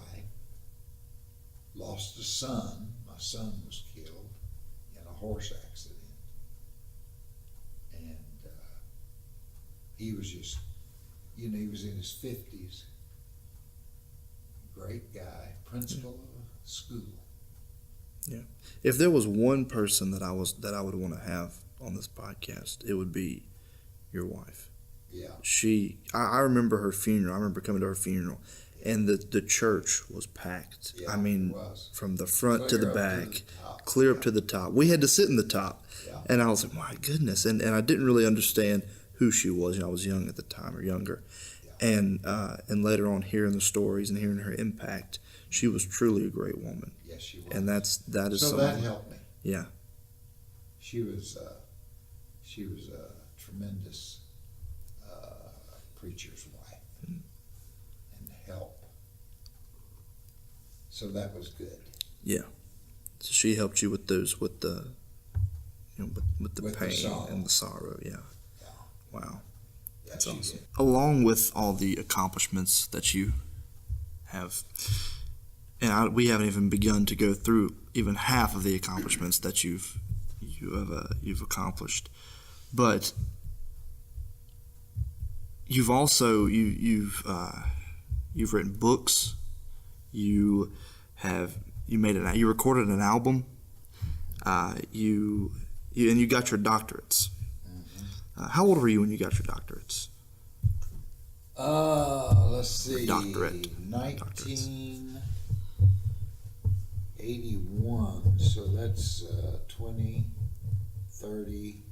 lost a son. My son was killed in a horse accident. And he was just, he was in his 50s. Great guy, principal of a school. Yeah. If there was one person that I would want to have on this podcast, it would be your wife. Yeah. I remember her funeral. I remember coming to her funeral, and the church was packed. Yeah, I mean, it was. from the front to the back, top. clear up to the top. We had to sit in the top, Yeah. and I was like, my goodness. And I didn't really understand who she was. I was young at the time, or younger. Yeah. And later on, hearing the stories and hearing her impact, she was truly a great woman. Yes, she was. And that is so something. that helped me. Yeah. She was a tremendous preacher's wife and help. So that was good. Yeah. So she helped you with the with the pain sorrow. and the sorrow. Yeah. Yeah. Wow. Yeah, That's she awesome. did. Along with all the accomplishments that you have, and we haven't even begun to go through even half of the accomplishments that you've accomplished, but you've also you've written books. You recorded an album. You got your doctorates. How old were you when you got your doctorates? Let's see. Doctorate. 1981. So that's 20, 30.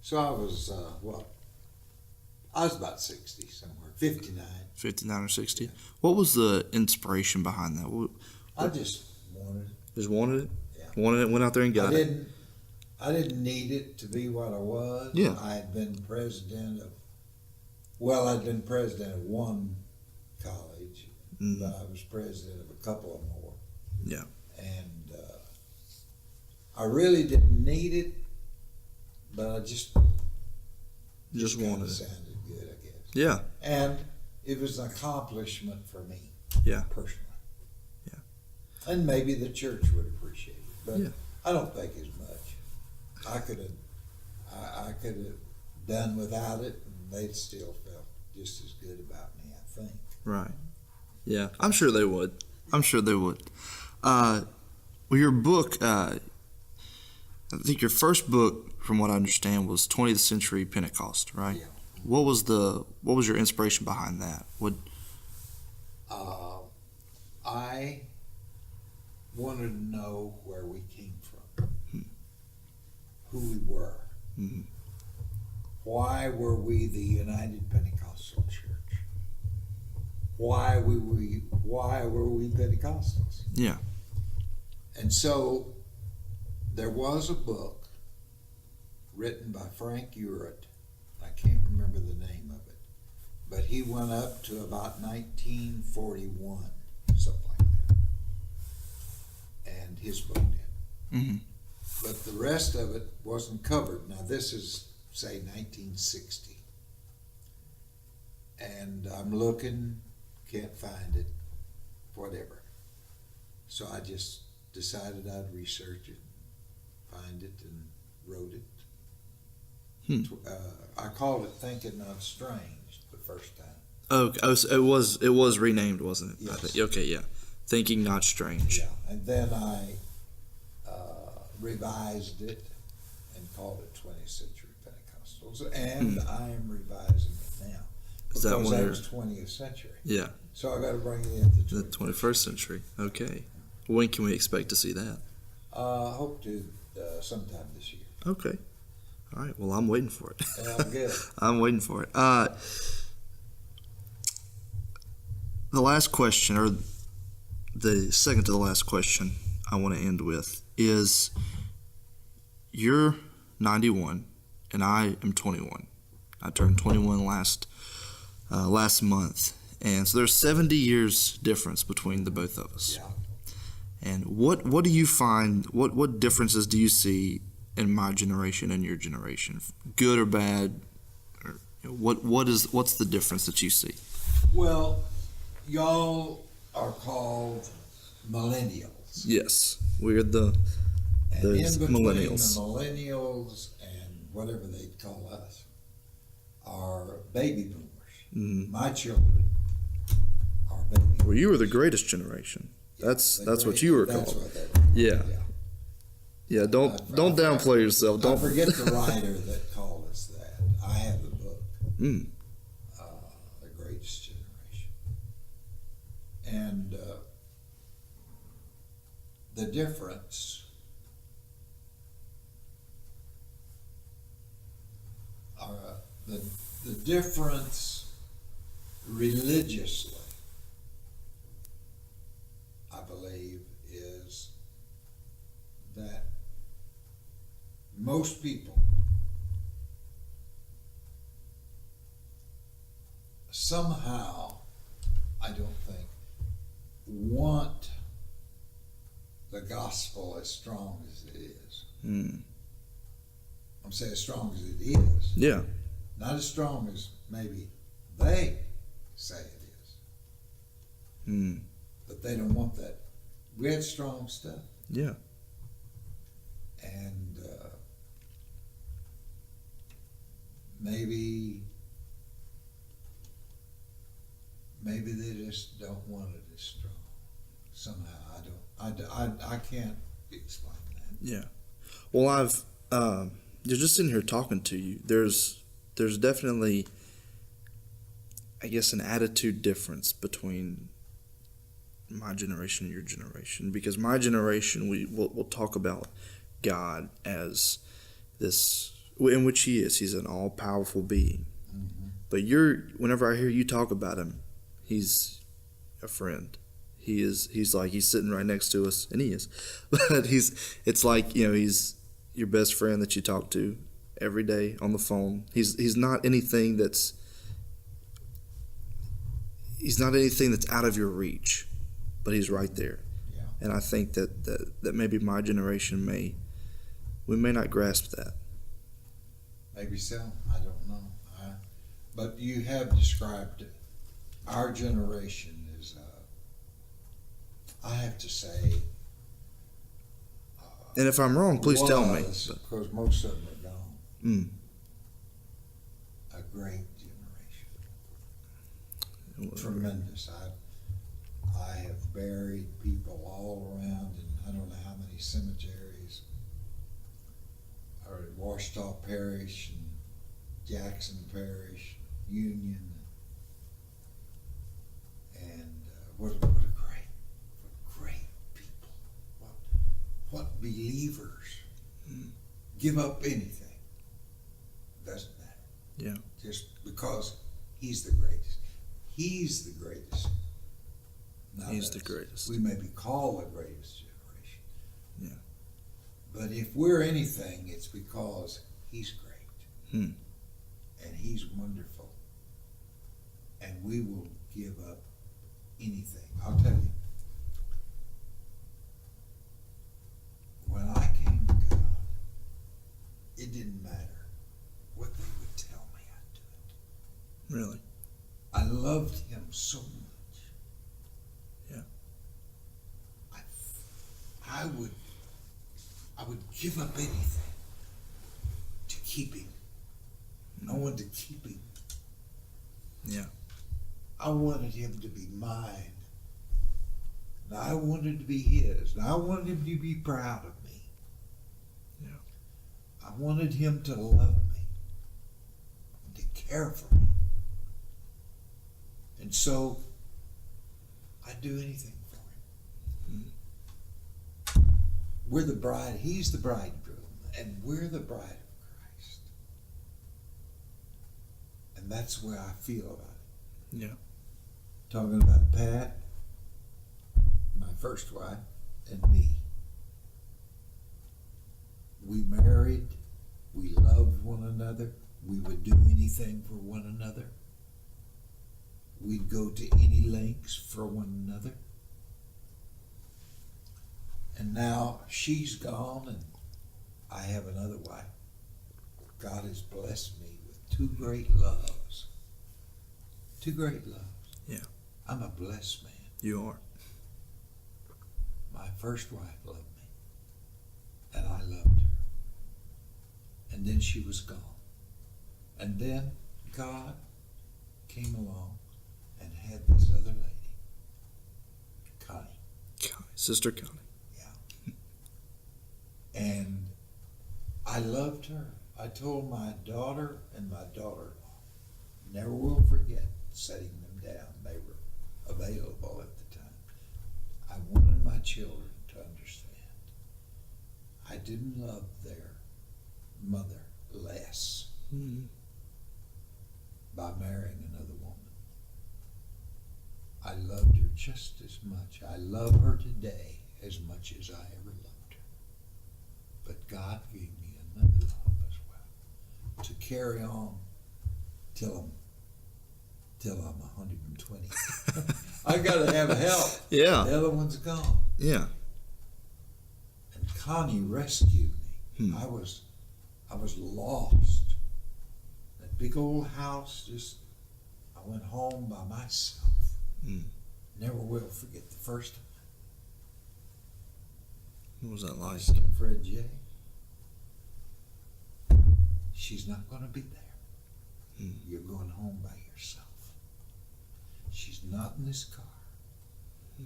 So I was, I was about 60 somewhere, 59. 59 or 60. What was the inspiration behind that? I just wanted it. Just wanted it? Yeah. Wanted it, went out there and got it? I didn't need it to be what I was. Yeah. I'd been president of one college, but I was president of a couple of more. Yeah. And I really didn't need it, but I just wanted it. sounded good, I guess. Yeah. And it was an accomplishment for me. Yeah. Personally. Yeah. And maybe the church would appreciate it, but Yeah. I don't think as much. I could have done without it, and they'd still felt just as good about me, I think. Right. Yeah. I'm sure they would. Well, your book, I think your first book, from what I understand, was 20th Century Pentecost, right? Yeah. What was your inspiration behind that? I wanted to know where we came from, who we were. Mhm. Why were we the United Pentecostal Church? Why were we Pentecostals? Yeah. And so there was a book written by Frank Urett. I can't remember the name of it, but he went up to about 1941, something like that, and his book did. Mm-hmm. But the rest of it wasn't covered. Now this is, say, 1960, and I'm looking, can't find it, whatever. So I just decided I'd research it, find it, and wrote it. I called it Thinking Not Strange the first time. Oh, so it was renamed, wasn't it? Yes. Okay, yeah. Thinking Not Strange. Yeah, and then I revised it and called it 20th Century Pentecostals, and I am revising it now Is that because one that of was 20th century. Yeah. So I got to bring it into The 21st century. Okay. When can we expect to see that? Hope to sometime this year. Okay. All right. Well, I'm waiting for it. And I'll get it. I'm waiting for it. the last question, or the second to the last question I want to end with is, you're 91 and I am 21. I turned 21 last month, and so there's 70 years difference between the both of us. Yeah. And what do you find? What differences do you see in my generation and your generation, good or bad? Or what's the difference that you see? Well, y'all are called millennials. Yes, we're the And those in between millennials. the millennials and whatever they call us are baby boomers. Mm-hmm. My children are baby boomers. Well, you were the greatest generation. That's what you were That's called. what they were. Yeah. Yeah, don't downplay yourself. Don't forget the writer that called us that. I have the book, The Greatest Generation. And the difference the difference religiously, I believe, is that most people somehow, I don't think, want the gospel as strong as it is. I'm saying as strong as it is. Yeah. Not as strong as maybe they say it is. But they don't want that. We had strong stuff. Yeah. And maybe they just don't want it as strong. Somehow, I can't explain that. Yeah. Well, I've just sitting here talking to you. There's definitely, I guess, an attitude difference between my generation and your generation, because my generation, we'll talk about God as this, in which he is. He's an all-powerful being. Mm-hmm. But whenever I hear you talk about him, he's a friend. He's sitting right next to us, and he is. But it's like, he's your best friend that you talk to every day on the phone. He's not anything that's out of your reach, but he's right there. Yeah. And I think that maybe my generation may not grasp that. Maybe so. I don't know. But you have described our generation as, I have to say, And if I'm wrong, please tell me. Because most of them are gone. A great generation. Tremendous. I have buried people all around in I don't know how many cemeteries. Or Washita Parish and Jackson Parish, Union, and what great people, what believers give up anything. Doesn't matter. Yeah. Just because he's the greatest. He's the greatest. Not He's us. the greatest. We may be called the greatest generation. Yeah. But if we're anything, it's because he's great. And he's wonderful. And we will give up anything. I'll tell you, when I came to God, it didn't matter what they would tell me, I'd do it. Really? I loved him so much. Yeah. I would give up anything to keep him. I wanted to keep him. Yeah. I wanted him to be mine. And I wanted to be his. And I wanted him to be proud of me. Yeah. I wanted him to love me and to care for me. And so I'd do anything for him. We're the bride, he's the bridegroom, and we're the bride of Christ. And that's the way I feel about it. Yeah. talking about Pat, my first wife, and me. We married, we loved one another, we would do anything for one another. We'd go to any lengths for one another. And now she's gone and I have another wife. God has blessed me with two great loves. Two great loves. Yeah. I'm a blessed man. You are. My first wife loved me, and I loved her. And then she was gone. And then God came along and had this other lady, Connie. Sister Connie. Yeah. And I loved her. I told my daughter and my daughter-in-law, never will forget setting them down. They were available at the time. I wanted my children to understand I didn't love their mother less by marrying another woman. I loved her just as much. I love her today as much as I ever loved her. But God gave me another love as well to carry on till I'm 120. I gotta have help. Yeah. The other one's gone. Yeah. And Connie rescued me. I was lost. That big old house, I went home by myself. Never will forget the first time. What was that I like? said, Fred J., she's not going to be there. You're going home by yourself. She's not in this car.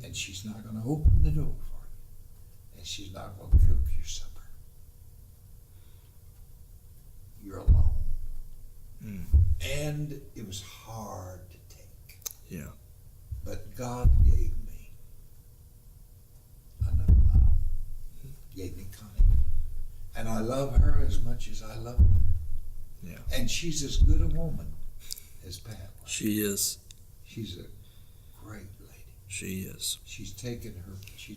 And she's not going to open the door for you. And she's not going to cook your supper. You're alone. And it was hard to take. Yeah. But God gave me another love. Gave me Connie. And I love her as much as I love her. Yeah. And she's as good a woman as Pat was. She is. She's a great lady. She is. She's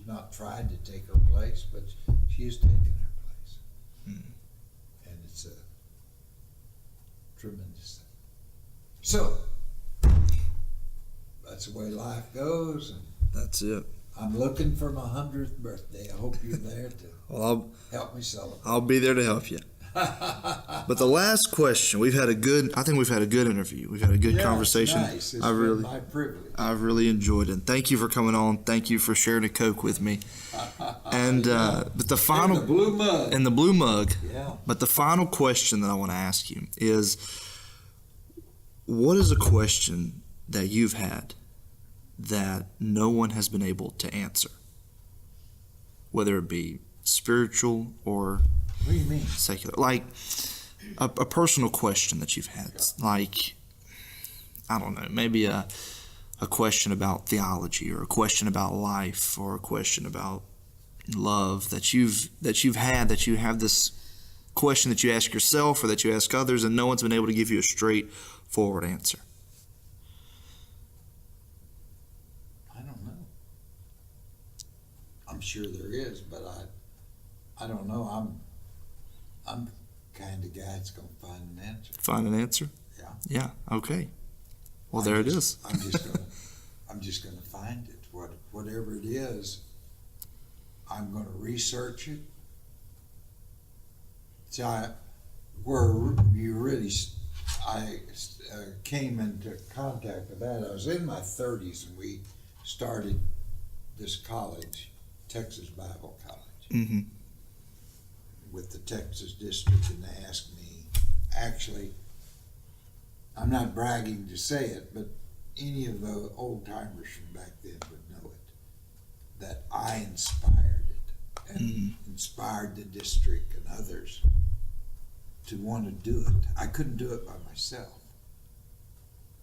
not tried to take her place, but she has taken her place. And it's a tremendous thing. So, that's the way life goes. And That's it. I'm looking for my 100th birthday. I hope you're there to Well, help me celebrate. I'll be there to help you. But the last question, I think we've had a good interview. We've had a good conversation. Nice. It's been my privilege. I've really enjoyed it. Thank you for coming on. Thank you for sharing a Coke with me. And but the final In the blue mug. in the blue mug. Yeah. But the final question that I want to ask you is, what is a question that you've had that no one has been able to answer, whether it be spiritual or What do you mean? secular, like a personal question that you've had, like, I don't know, maybe a question about theology, or a question about life, or a question about love that you have this question that you ask yourself or that you ask others, and no one's been able to give you a straightforward answer. I don't know. I'm sure there is, but I don't know. I'm the kind of guy that's going to find an answer. Find an answer? Yeah. Yeah. Okay. Well, there it is. I'm just going to find it. Whatever it is, I'm going to research it. See, I came into contact with that. I was in my 30s, and we started this college, Texas Bible College, with the Texas district, and they asked me, actually, I'm not bragging to say it, but any of the old timers from back then would know it, that I inspired it and inspired the district and others to want to do it. I couldn't do it by myself.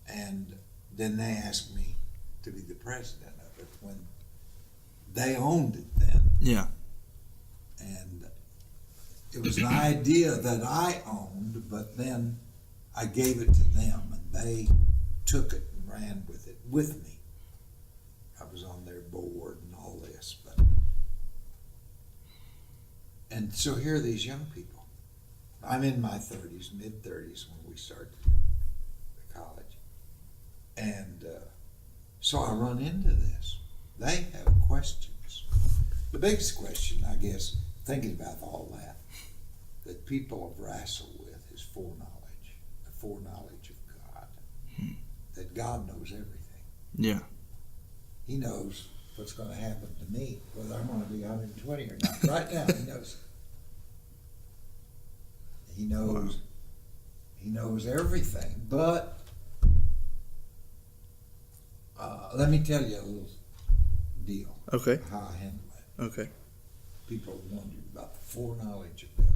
And then they asked me to be the president of it when they owned it then. Yeah. And it was an idea that I owned, but then I gave it to them, and they took it and ran with it with me. was on their board and all this, and so here are these young people. I'm in my 30s, mid-30s when we started the college. And so I run into this. They have questions. The biggest question, I guess, thinking about all that people have wrestled with is foreknowledge, the foreknowledge of God. That God knows everything. Yeah. He knows what's going to happen to me, whether I'm going to be 120 or not. Right now, he knows. He knows. Wow. He knows everything. But let me tell you a little deal. Okay. How I handle it. Okay. People have wondered about the foreknowledge of God.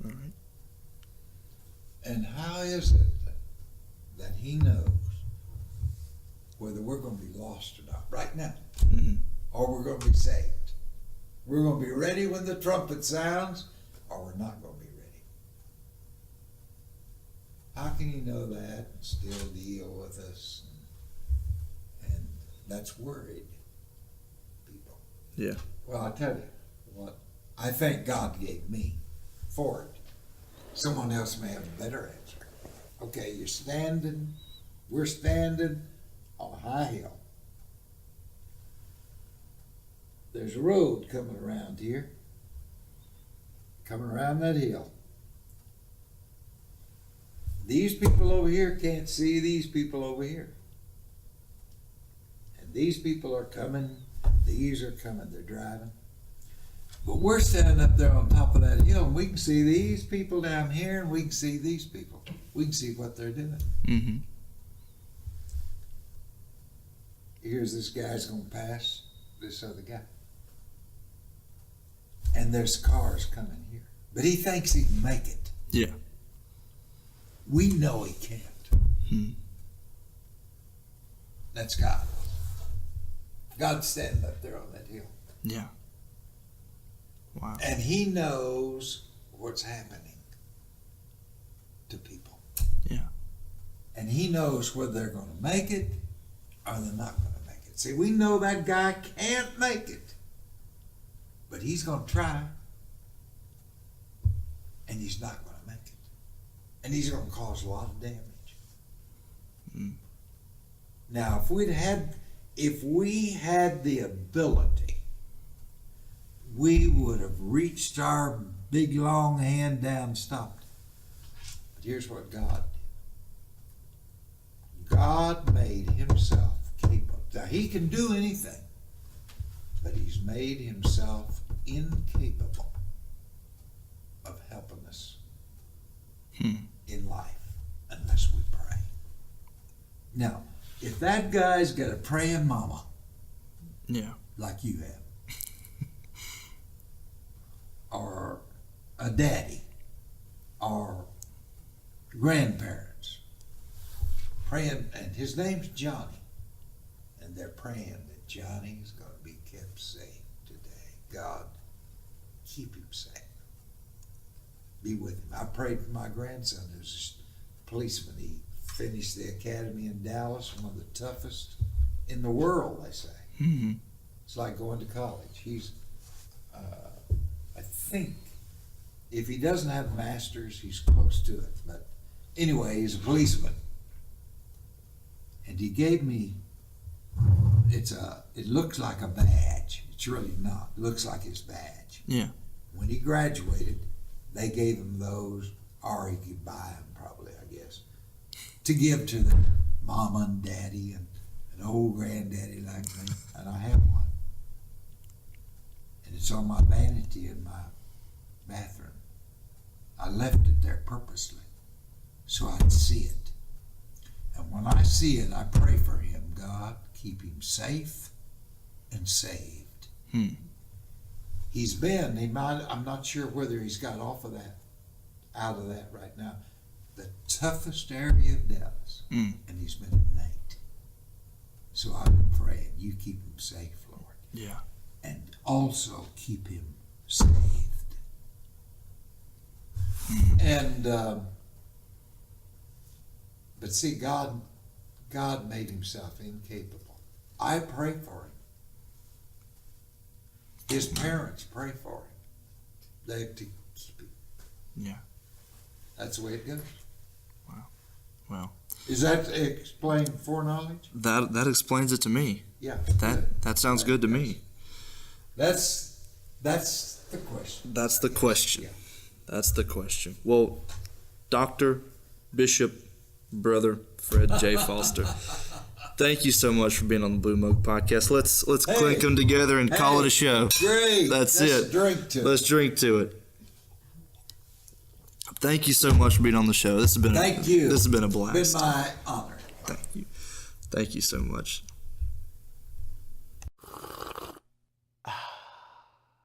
All right. And how is it that He knows whether we're going to be lost or not right now, or we're going to be saved? We're going to be ready when the trumpet sounds, or we're not going to be ready. How can He know that and still deal with us? And that's worried people. Yeah. Well, I tell you what, I think God gave me for it. Someone else may have a better answer. Okay, we're standing on a high hill. There's a road coming around here, coming around that hill. These people over here can't see these people over here. And these people are coming, these are coming, they're driving. But we're standing up there on top of that hill, and we can see these people down here, and we can see these people. We can see what they're doing. Mm-hmm. Here's this guy's going to pass this other guy. And there's cars coming here. But he thinks he can make it. Yeah. We know he can't. That's God. God's standing up there on that hill. Yeah. Wow. And He knows what's happening to people. Yeah. And He knows whether they're going to make it or they're not going to make it. See, we know that guy can't make it, but he's going to try, and he's not going to make it. And he's going to cause a lot of damage. Now, if we had the ability, we would have reached our big long hand down and stopped. But here's what God did. God made Himself capable. Now, He can do anything, but He's made Himself incapable of helping us in life unless we pray. Now, if that guy's got a praying mama, like you have, or a daddy, or grandparents, praying, and his name's Johnny, and they're praying that Johnny's going to be kept safe today. God, keep him safe. Be with him. I prayed for my grandson, who's a policeman. He finished the academy in Dallas, one of the toughest in the world, they say. Mm-hmm. It's like going to college. He's, I think, if he doesn't have a master's, he's close to it. But anyway, he's a policeman. And he gave me, it looks like a badge. It's really not. It looks like his badge. Yeah. When he graduated, they gave him those, or he could buy them probably, I guess, to give to the mama and daddy and an old granddaddy like me. And I have one. And it's on my vanity in my bathroom. I left it there purposely so I'd see it. And when I see it, I pray for him. God, keep him safe and saved. He's been, I'm not sure whether he's got out of that right now, the toughest area of Dallas. And he's been at Nate. So I've been praying, you keep him safe, Lord. Yeah. And also keep him saved. And, but see, God made himself incapable. I pray for him. His parents pray for him. They have to keep him. Yeah. That's the way it goes. Well, Is that explained foreknowledge? that explains it to me. Yeah. That sounds good to me. That's the question. That's the question. Yeah. That's the question. Well, Dr. Bishop, Brother Fred J. Foster, thank you so much for being on the Blue Mug Podcast. Let's clink them together and call it a show. Great. That's Let's it. Drink to Let's it. drink to it. Thank you so much for being on the show. This has been Thank you. This has been a It's blast. been my honor. Thank you. Thank you so much.